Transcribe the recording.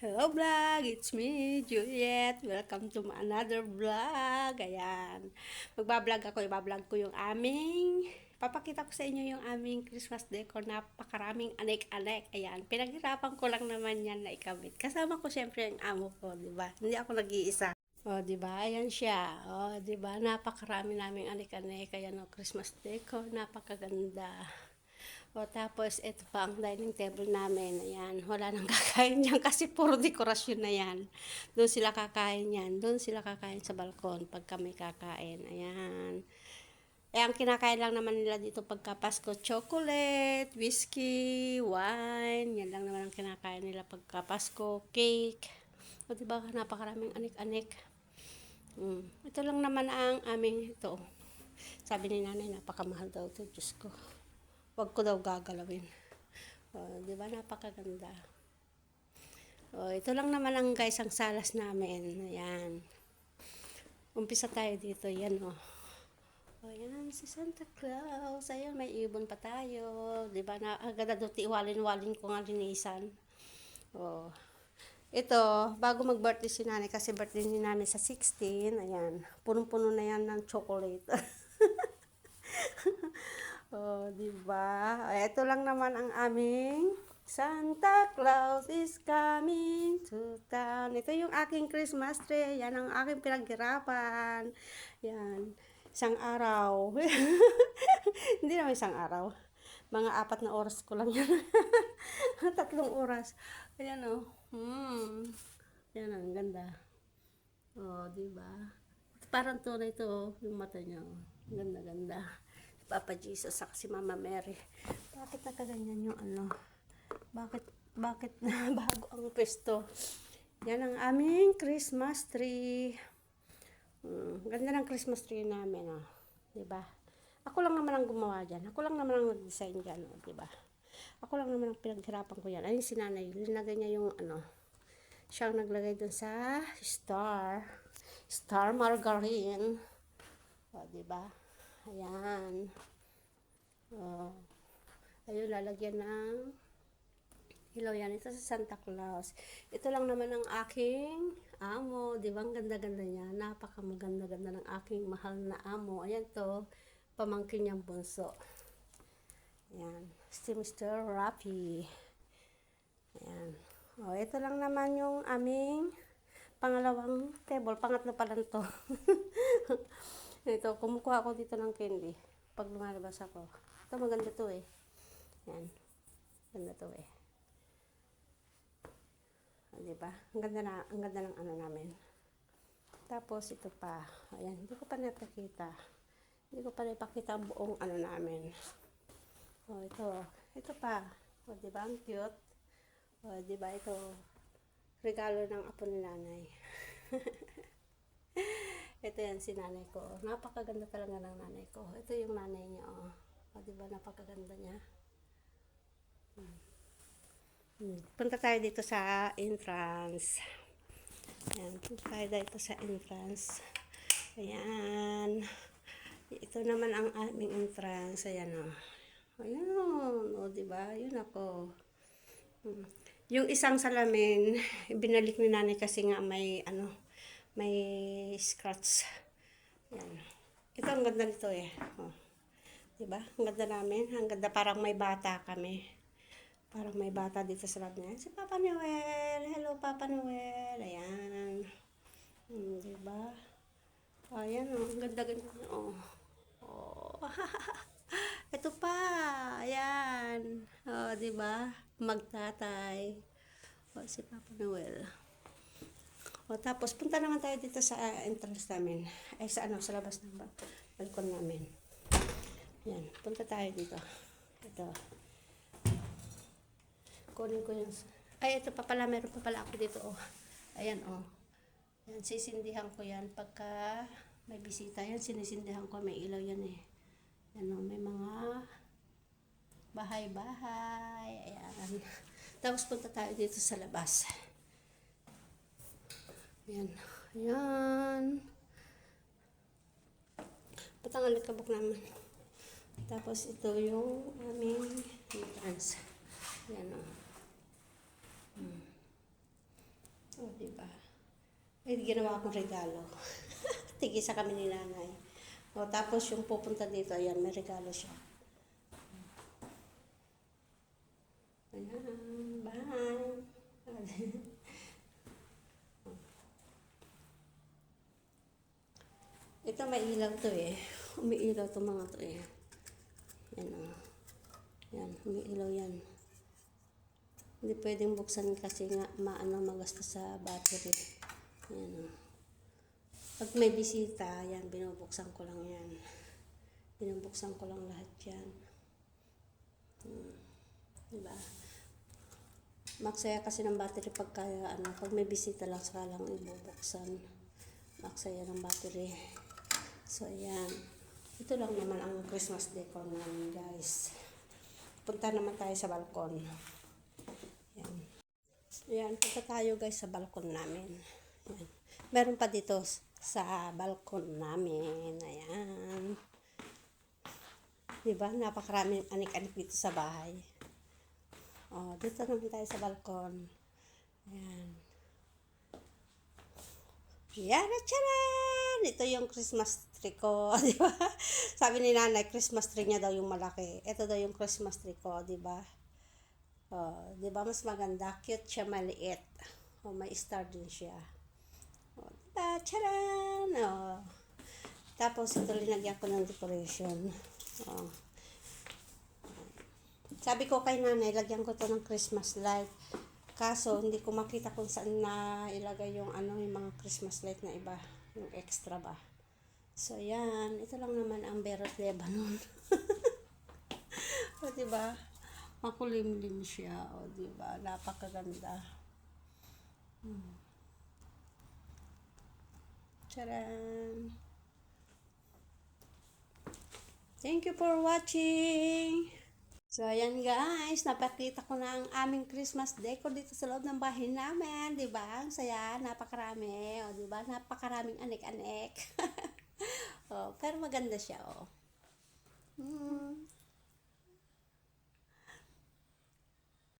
Hello vlog, it's me, Juliet. Welcome to another vlog. Ayan. Magbablog ako, ibablog ko yung papakita ko sa inyo yung aming Christmas decor. Napakaraming anek-anek. Ayan. Pinaghirapan ko lang naman yan na ikabit. Kasama ko syempre yung amo ko, di ba? Hindi ako nag-iisa. O, di ba? Ayan siya. O, di ba? Napakarami naming anek-anek. Ayan o, Christmas decor. Napakaganda. O, tapos, ito pa ang dining table namin. Ayan, wala nang kakain dyan kasi puro dekorasyon na yan. Doon sila kakain yan. Doon sila kakain sa balkon pag kami kakain. Ayan. Eh, ang kinakain lang naman nila dito pagka Pasko, chocolate, whiskey, wine. Yan lang naman ang kinakain nila pagka Pasko, cake. O, diba, napakaraming anik-anik. Ito lang naman ang aming ito. Sabi ni nanay, napakamahal daw ito. Diyos ko. Wag ko daw gagalawin. Di ba napakaganda. Ito lang naman ang guys ang salas namin. Ayan. Umpisa tayo dito. Yan yan si Santa Claus. Ayan, may ibon pa tayo. Di ba na agad na doon iwalin-walin ko nga linisan. Ito, bago mag-birthday si nanay, kasi birthday ni nanay sa 16, ayan, punong-puno na yan ng chocolate. Di ba? Ito lang naman ang aming Santa Claus is coming to town. Ito yung aking Christmas tree. Yan ang aking pinaghirapan. Yan. Isang araw. Hindi naman isang araw. Mga 4 na oras ko lang yan. 3 oras. Ayan Yan ang ganda. Di ba? Parang tunay ito yung mata niya. Ganda-ganda. Papa Jesus at si Mama Mary. Bakit nakaganyan yung Bakit na bago ang pwesto? Yan ang aming Christmas tree. Ganda ng Christmas tree namin, diba? Ako lang naman ang gumawa dyan. Ako lang naman ang nag-design dyan, diba? Ako lang naman ang pinaghirapan ko yan. Ayun si nanay, linagay niya yung siya ang naglagay dun sa star margarine. Diba? Ayan. Ayun, lalagyan ng ilaw yan. Ito sa Santa Claus. Ito lang naman ang aking amo. Di ba? Ang ganda-ganda niya. Napakamaganda-ganda ng aking mahal na amo. Ayan to. Pamangkin niyang bunso. Ayan. Si Mr. Rafi. Ayan. Ito lang naman yung aming pangalawang table. Pangatlo pa lang to. Ito, kumukuha ako dito ng candy pag lumalabas ako. Ito, maganda to eh. Yan. Ganda to eh. Diba? Ang ganda ng namin. Tapos, ito pa. Ayan, hindi ko pa napakita. Hindi ko pa napakita ang buong namin. Ito pa. Diba? Ang cute. Diba? Ito, regalo ng apo ni nanay. Ito yan si nanay ko. Napakaganda talaga ng nanay ko. Ito yung nanay niya. Diba napakaganda niya. Punta tayo dito sa entrance. Ayan, punta tayo dito sa entrance. Ayan. Ito naman ang aming entrance. Ayan Ayan diba? Yun ako. Yung isang salamin, binalik ni nanay kasi nga may may scratch. Yan. Ito ang ganda nito eh. Diba? Ang ganda namin. Ang ganda, parang may bata kami. Parang may bata dito sa lab niya. Si Papa Noel. Hello, Papa Noel. Ayan. Diba? Ayan ang ganda-ganda. Ito pa. Ayan. Diba? Magtatay. Si Papa Noel. Tapos punta naman tayo dito sa entrance namin. Ay sa labas ng balkon namin. Yan, punta tayo dito. Ito. Kunin ko yung ito pa pala, meron pa pala ako dito Ayan Yan, sisindihan ko yan pagka may bisita. Yan, sinisindihan ko. May ilaw yan eh. Yan may mga bahay-bahay. Ayan. Tapos punta tayo dito sa labas. Ayan. Ayan. Patang alikabok naman. Tapos ito yung aming entrance. Ayan Diba? Eh, ginawa kong regalo. Tigisa kami ni nanay. O, tapos yung pupunta dito, ayan, may regalo siya. Ayan, bye. Ito may ilaw to eh. Umiilaw to mga to eh. Yan o. Yan, umiilaw yan. Hindi pwedeng buksan kasi nga magastos sa battery. Yan o. Pag may bisita, yan, binubuksan ko lang yan. Binubuksan ko lang lahat yan. Diba? Maksaya kasi ng battery pagka, pag may bisita lang, saka lang ibubuksan. Maksaya ng battery. So, ayan. Ito lang naman ang Christmas decor namin, guys. Punta naman tayo sa balkon. Ayan. Ayan, punta tayo, guys, sa balkon namin. Ayan. Meron pa dito sa balkon namin. Ayan. Diba? Napakaraming anik-anik dito sa bahay. Oh, dito naman tayo sa balkon. Ayan. Yan, charan! Ito yung Christmas tree ko, di ba? Sabi ni nanay, Christmas tree niya daw yung malaki. Ito daw yung Christmas tree ko, di ba? Oh, di ba mas maganda? Cute siya, maliit. Oh, may star din siya. Oh, di ba? Charan! Oh. Tapos ito linagyan ko ng decoration. Oh. Sabi ko kay nanay, lagyan ko to ng Christmas light. Kaso, hindi ko makita kung saan na ilagay yung yung mga Christmas light na iba. Yung extra ba. So, yan. Ito lang naman ang Berot Lebanon. O, diba? Makulimlim siya. O, diba? Napakaganda. Charan! Thank you for watching! So, ayan guys, napakita ko na ang aming Christmas decor dito sa loob ng bahay namin, di ba? Ang saya, napakarami, o di ba? Napakaraming anek-anek. Oh, pero maganda siya, oh.